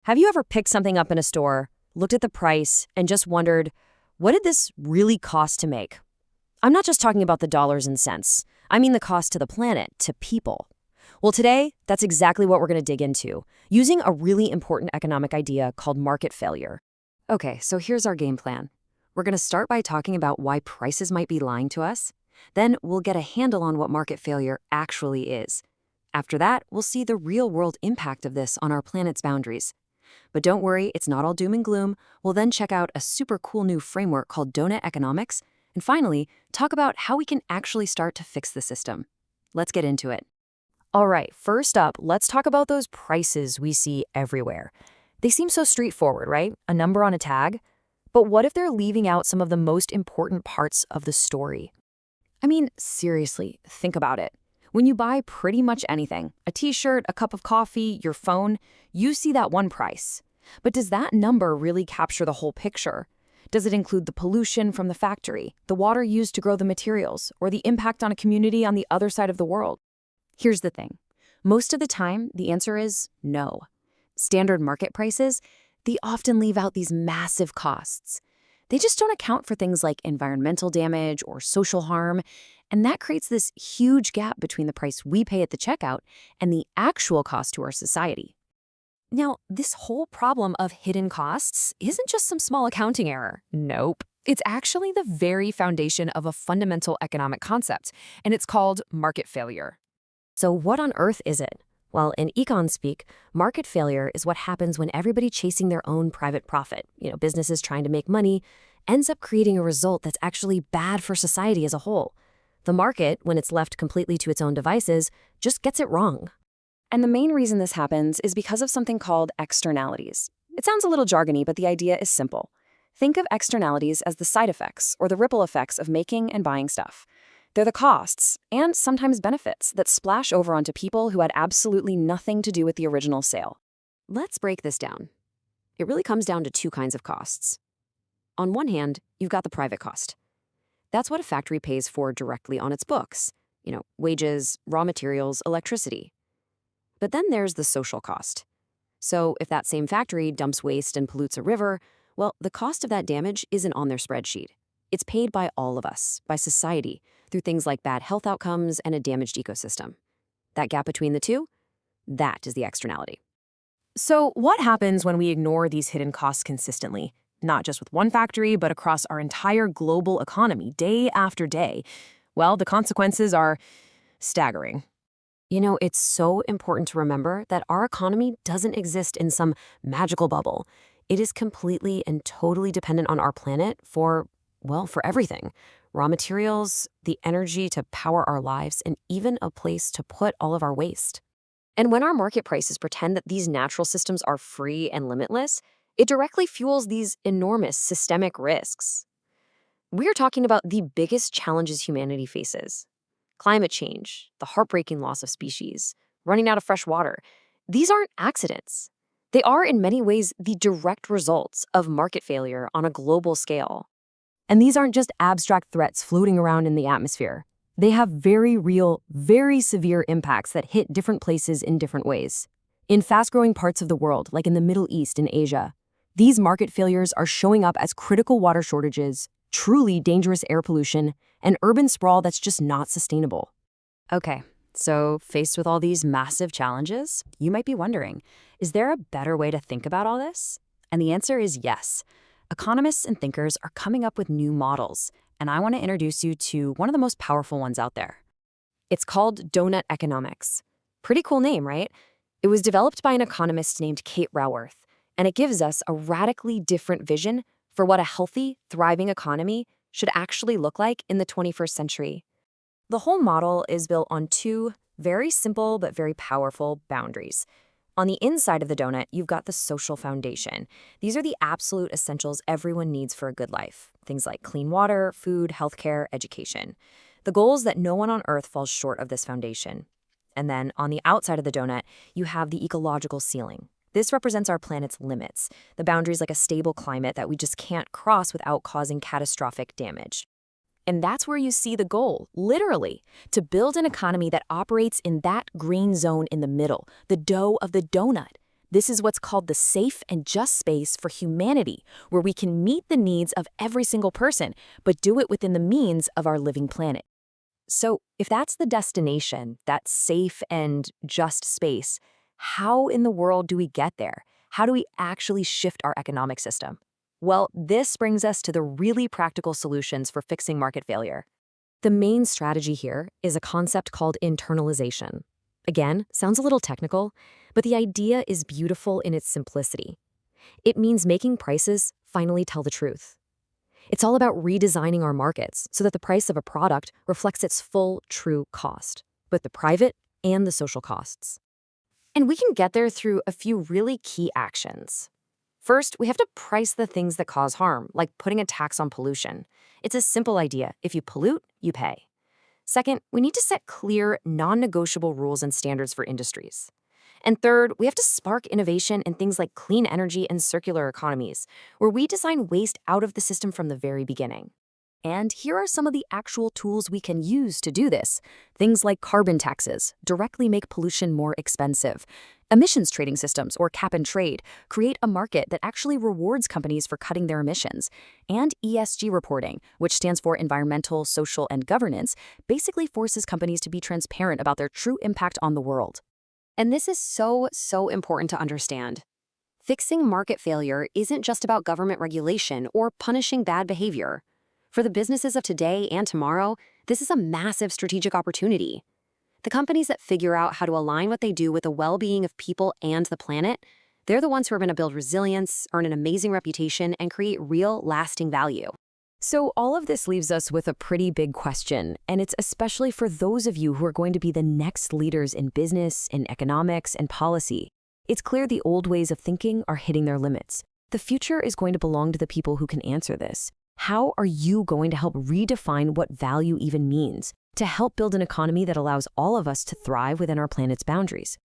Have you ever picked something up in a store, looked at the price, and just wondered, what did this really cost to make? I'm not just talking about the dollars and cents. I mean the cost to the planet, to people. Well, today, that's exactly what we're going to dig into, using a really important economic idea called market failure. Okay, so here's our game plan. We're going to start by talking about why prices might be lying to us. Then we'll get a handle on what market failure actually is. After that, we'll see the real-world impact of this on our planet's boundaries. But don't worry, it's not all doom and gloom. We'll then check out a super cool new framework called Donut Economics, and finally, talk about how we can actually start to fix the system. Let's get into it. All right, first up, let's talk about those prices we see everywhere. They seem so straightforward, right? A number on a tag. But what if they're leaving out some of the most important parts of the story? I mean, seriously, think about it. When you buy pretty much anything, a t-shirt, a cup of coffee, your phone, you see that one price. But does that number really capture the whole picture? Does it include the pollution from the factory, the water used to grow the materials, or the impact on a community on the other side of the world? Here's the thing. Most of the time, the answer is no. Standard market prices, they often leave out these massive costs. They just don't account for things like environmental damage or social harm, and that creates this huge gap between the price we pay at the checkout and the actual cost to our society. Now, this whole problem of hidden costs isn't just some small accounting error. Nope. It's actually the very foundation of a fundamental economic concept, and it's called market failure. So what on earth is it? Well, in econ speak, market failure is what happens when everybody chasing their own private profit, businesses trying to make money, ends up creating a result that's actually bad for society as a whole. The market, when it's left completely to its own devices, just gets it wrong. And the main reason this happens is because of something called externalities. It sounds a little jargony, but the idea is simple. Think of externalities as the side effects or the ripple effects of making and buying stuff. They're the costs, and sometimes benefits, that splash over onto people who had absolutely nothing to do with the original sale. Let's break this down. It really comes down to two kinds of costs. On one hand, you've got the private cost. That's what a factory pays for directly on its books. Wages, raw materials, electricity. But then there's the social cost. So if that same factory dumps waste and pollutes a river, well, the cost of that damage isn't on their spreadsheet. It's paid by all of us, by society, through things like bad health outcomes and a damaged ecosystem. That gap between the two, that is the externality. So what happens when we ignore these hidden costs consistently? Not just with one factory, but across our entire global economy, day after day. Well, the consequences are staggering. It's so important to remember that our economy doesn't exist in some magical bubble. It is completely and totally dependent on our planet for everything. Raw materials, the energy to power our lives, and even a place to put all of our waste. And when our market prices pretend that these natural systems are free and limitless, it directly fuels these enormous systemic risks. We're talking about the biggest challenges humanity faces. Climate change, the heartbreaking loss of species, running out of fresh water. These aren't accidents. They are, in many ways, the direct results of market failure on a global scale. And these aren't just abstract threats floating around in the atmosphere. They have very real, very severe impacts that hit different places in different ways. In fast-growing parts of the world, like in the Middle East and Asia, these market failures are showing up as critical water shortages, truly dangerous air pollution, and urban sprawl that's just not sustainable. Okay, so faced with all these massive challenges, you might be wondering, is there a better way to think about all this? And the answer is yes. Economists and thinkers are coming up with new models, and I want to introduce you to one of the most powerful ones out there. It's called Donut Economics. Pretty cool name, right? It was developed by an economist named Kate Raworth, and it gives us a radically different vision for what a healthy, thriving economy should actually look like in the 21st century. The whole model is built on two very simple but very powerful boundaries. On the inside of the donut, you've got the social foundation. These are the absolute essentials everyone needs for a good life. Things like clean water, food, healthcare, education. The goal is that no one on Earth falls short of this foundation. And then on the outside of the donut, you have the ecological ceiling. This represents our planet's limits. The boundary is like a stable climate that we just can't cross without causing catastrophic damage. And that's where you see the goal, literally, to build an economy that operates in that green zone in the middle, the dough of the donut. This is what's called the safe and just space for humanity, where we can meet the needs of every single person, but do it within the means of our living planet. So, if that's the destination, that safe and just space, how in the world do we get there? How do we actually shift our economic system? Well, this brings us to the really practical solutions for fixing market failure. The main strategy here is a concept called internalization. Again, sounds a little technical, but the idea is beautiful in its simplicity. It means making prices finally tell the truth. It's all about redesigning our markets so that the price of a product reflects its full, true cost, both the private and the social costs. And we can get there through a few really key actions. First, we have to price the things that cause harm, like putting a tax on pollution. It's a simple idea. If you pollute, you pay. Second, we need to set clear, non-negotiable rules and standards for industries. And third, we have to spark innovation in things like clean energy and circular economies, where we design waste out of the system from the very beginning. And here are some of the actual tools we can use to do this. Things like carbon taxes directly make pollution more expensive. Emissions trading systems, or cap and trade, create a market that actually rewards companies for cutting their emissions. And ESG reporting, which stands for environmental, social, and governance, basically forces companies to be transparent about their true impact on the world. And this is so important to understand. Fixing market failure isn't just about government regulation or punishing bad behavior. For the businesses of today and tomorrow, this is a massive strategic opportunity. The companies that figure out how to align what they do with the well-being of people and the planet, they're the ones who are going to build resilience, earn an amazing reputation, and create real, lasting value. So all of this leaves us with a pretty big question, and it's especially for those of you who are going to be the next leaders in business, in economics, and policy. It's clear the old ways of thinking are hitting their limits. The future is going to belong to the people who can answer this. How are you going to help redefine what value even means, to help build an economy that allows all of us to thrive within our planet's boundaries?